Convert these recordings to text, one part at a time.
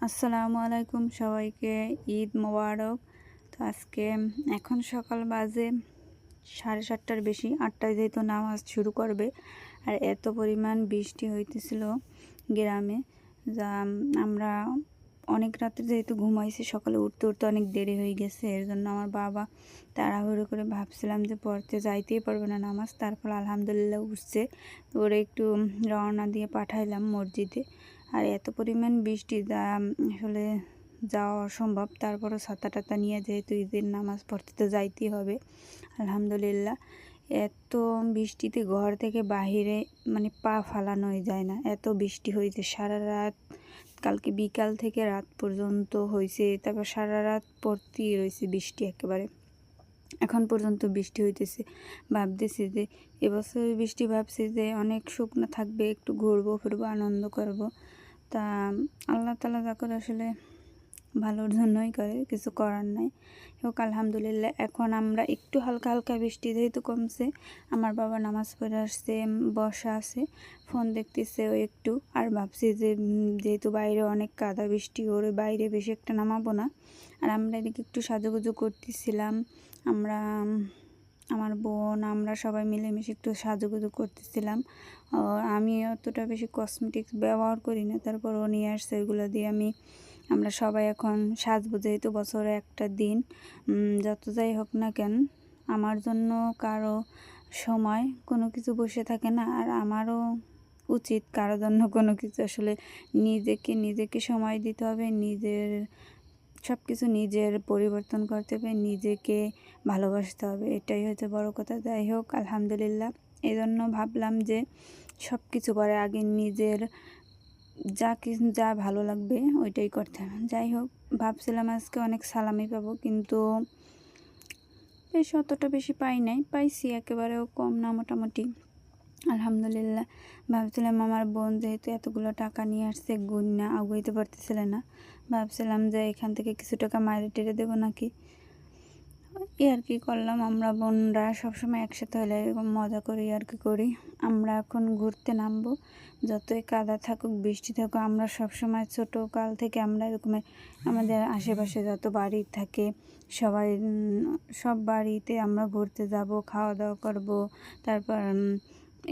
আসসালামু আলাইকুম সবাইকে, ঈদ মোবারক। তো আজকে এখন সকাল বাজে 7:30টার বেশি, 8টায় যেহেতু নামাজ শুরু করবে। আর এত পরিমাণ বৃষ্টি হইতেছিল গ্রামে, যা আমরা অনেক রাতে যেহেতু ঘুমাইছি, সকালে উঠতে উঠতে অনেক দেরি হয়ে গেছে। এর জন্য আমার বাবা তাড়াহুড়ো করে ভাবছিলাম যে পড়তে যাইতেই পারবে না নামাজ, তারপর আলহামদুলিল্লাহ উঠছে। তো ওরা একটু রওনা দিয়ে পাঠাইলাম মসজিদে। আর এত পরিমাণ বৃষ্টি যা আসলে যাওয়া অসম্ভব, তারপরও ছাতা টাতা নিয়ে যেহেতু ঈদের নামাজ পড়তে তো যাইতেই হবে। আলহামদুলিল্লাহ এত বৃষ্টিতে ঘর থেকে বাহিরে মানে পা ফালানোই যায় না, এত বৃষ্টি হয়েছে সারা রাত। কালকে বিকাল থেকে রাত পর্যন্ত হয়েছে, তারপর সারা রাত পড়তেই রয়েছে বৃষ্টি একেবারে। এখন পর্যন্ত বৃষ্টি হইতেছে। ভাবতেছি যে এবছর বৃষ্টি, ভাবছি যে অনেক শুকনো থাকবে, একটু ঘুরবো ফিরবো, আনন্দ করব। তা আল্লাহ তাআলা যা করে আসলে ভালোর জন্যই করে, কিছু করার নাই। হোক আলহামদুলিল্লাহ। এখন আমরা একটু হালকা হালকা বৃষ্টি যেহেতু কমছে, আমার বাবা নামাজ পড়ে আসছে, বসা আছে, ফোন দেখতেছে ও একটু। আর ভাবছি যে যেহেতু বাইরে অনেক কাদা বৃষ্টি, ওরে বাইরে বেশি একটা নামাবো না। আর আমরা এদিকে একটু সাজুগুজু করতেছিলাম। আমরা, আমার বোন, আমরা সবাই মিলেমিশে একটু সাজুগুজু করতেছিলাম। আমি অতটা বেশি কসমেটিক্স ব্যবহার করি না, তারপর ও নিয়ে আসছে, ওইগুলো দিয়ে আমরা সবাই এখন সাজবো। যেহেতু বছরে একটা দিন, যত যাই হোক না কেন, আমার জন্য কারো সময় কোনো কিছু বসে থাকে না। আর আমারও উচিত কারো জন্য কোনো কিছু আসলে নিজেকে সময় দিতে হবে, নিজের সব কিছু নিজের পরিবর্তন করতে হবে, নিজেকে ভালোবাসতে হবে, এটাই হচ্ছে বড় কথা। যাই হোক আলহামদুলিল্লাহ, এই জন্য ভাবলাম যে সব কিছু করে আগে নিজের যা ভালো লাগবে ওইটাই করতে হবে। যাই হোক, ভাবছিলাম আজকে অনেক সালামি পাবো, কিন্তু বেশ অতটা বেশি পাই নাই, পাইছি একেবারেও কম না, মোটামুটি আলহামদুলিল্লাহ। ভাবছিলাম আমার বোন যেহেতু এতগুলো টাকা নিয়ে আসছে, গুণনা আগাইতে পারতেছিল না, ভাবছিলাম যে এখান থেকে কিছু টাকা মাইরে টেরে দেবো নাকি। আর কি করলাম, আমরা বোনরা সবসময় একসাথে হলে এরকম মজা করি, আর কি করি। আমরা এখন ঘুরতে নামবো, যতই কাদা থাকুক বৃষ্টি থাকুক, আমরা সবসময় ছোটো কাল থেকে আমরা এরকমের আমাদের আশেপাশে যত বাড়ি থাকে সবাই, সব বাড়িতে আমরা ঘুরতে যাব, খাওয়া দাওয়া করব, তারপর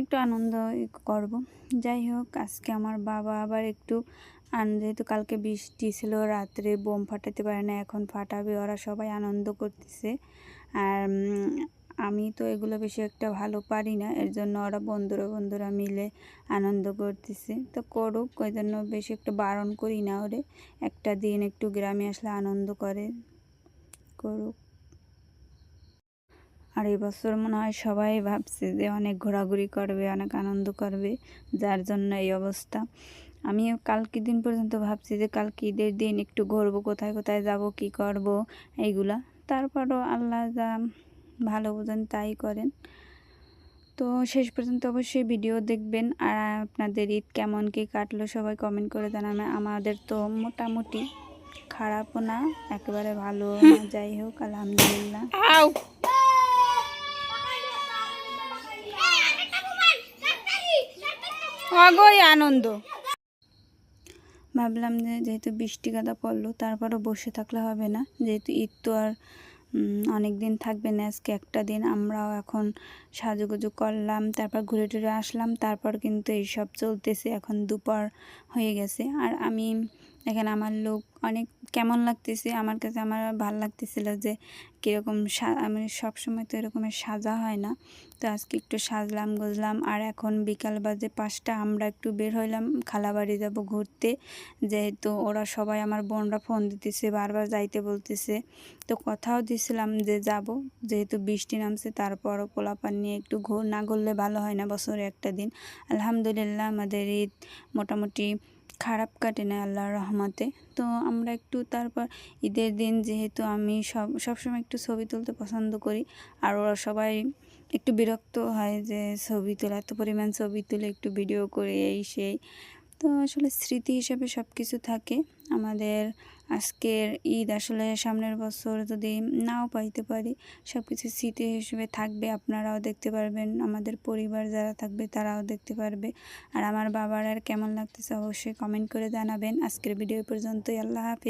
একটু আনন্দ করব। যাই হোক, আজকে আমার বাবা আবার একটু যেহেতু কালকে বৃষ্টি ছিল, রাত্রে বোম ফাটাতে পারে না, এখন ফাটাবে। ওরা সবাই আনন্দ করতেছে। আর আমি তো এগুলো বেশি একটা ভালো পারি না, এর জন্য ওরা বন্ধুরা মিলে আনন্দ করতেছে। তো করুক, ওই জন্য বেশি একটা বারণ করি না ওরে। একটা দিন একটু গ্রামে আসলে আনন্দ করুক। আর এবছর মনে হয় সবাই ভাবছে যে অনেক ঘোরাঘুরি করবে, অনেক আনন্দ করবে, যার জন্য এই অবস্থা। আমিও কালকে দিন পর্যন্ত ভাবছি যে কালকে ঈদের দিন একটু ঘুরবো, কোথায় কোথায় যাব, কি করব এইগুলা। তারপরও আল্লাহ যা ভালো বোঝেন তাই করেন। তো শেষ পর্যন্ত অবশ্যই ভিডিও দেখবেন। আর আপনাদের ঈদ কেমন কি কাটলো সবাই কমেন্ট করে জানাবেন। আমাদের তো মোটামুটি খারাপও না, একেবারে ভালো না। যাই হোক আলহামদুলিল্লাহ। অগই আনন্দ। ভাবলাম যে যেহেতু বৃষ্টি কাদা পড়লো, তারপরও বসে থাকলে হবে না, যেহেতু ঈদ তো আর অনেক দিন থাকবে না, আজকে একটা দিন। আমরাও এখন সাজুগুজু করলাম, তারপর ঘুরে টুরে আসলাম, তারপর কিন্তু এইসব চলতেছে। এখন দুপুর হয়ে গেছে। আর আমি এখানে আমার লোক অনেক কেমন লাগতেছে আমার কাছে, আমার ভালো লাগতেছিল যে কীরকম আমি সবসময় তো এরকমের সাজা হয় না, তো আজকে একটু সাজলাম গুজলাম। আর এখন বিকাল বাজে 5টা, আমরা একটু বের হইলাম, খালাবাড়ি যাব ঘুরতে। যেহেতু ওরা সবাই, আমার বোনরা ফোন দিতেছে, বারবার যাইতে বলতেছে। তো কথাও দিছিলাম যে যাব, যেহেতু বৃষ্টি নামছে, তারপরও পোলাপান নিয়ে একটু না ঘুরলে ভালো হয় না বছরে একটা দিন। আলহামদুলিল্লাহ আমাদের ঈদ মোটামুটি খারাপ কাটে না আল্লাহর রহমতে। তো আমরা একটু তারপর ঈদের দিন, যেহেতু আমি সবসময় একটু ছবি তুলতে পছন্দ করি, আর ওরা সবাই একটু বিরক্ত হয় যে ছবি তোলা, এত পরিমাণ ছবি তুলে একটু ভিডিও করে এই সেই। তো আসলে স্মৃতি হিসাবে সব কিছু থাকে আমাদের। আজকের ঈদ আসলে সামনের বছর যদি নাও পাইতে পারি, সব কিছু স্মৃতি হিসেবে থাকবে। আপনারাও দেখতে পারবেন, আমাদের পরিবার যারা থাকবে তারাও দেখতে পারবে। আর আমার বাবার আর কেমন লাগতেছে অবশ্যই কমেন্ট করে জানাবেন। আজকের ভিডিও পর্যন্তই। আল্লাহ হাফেজ।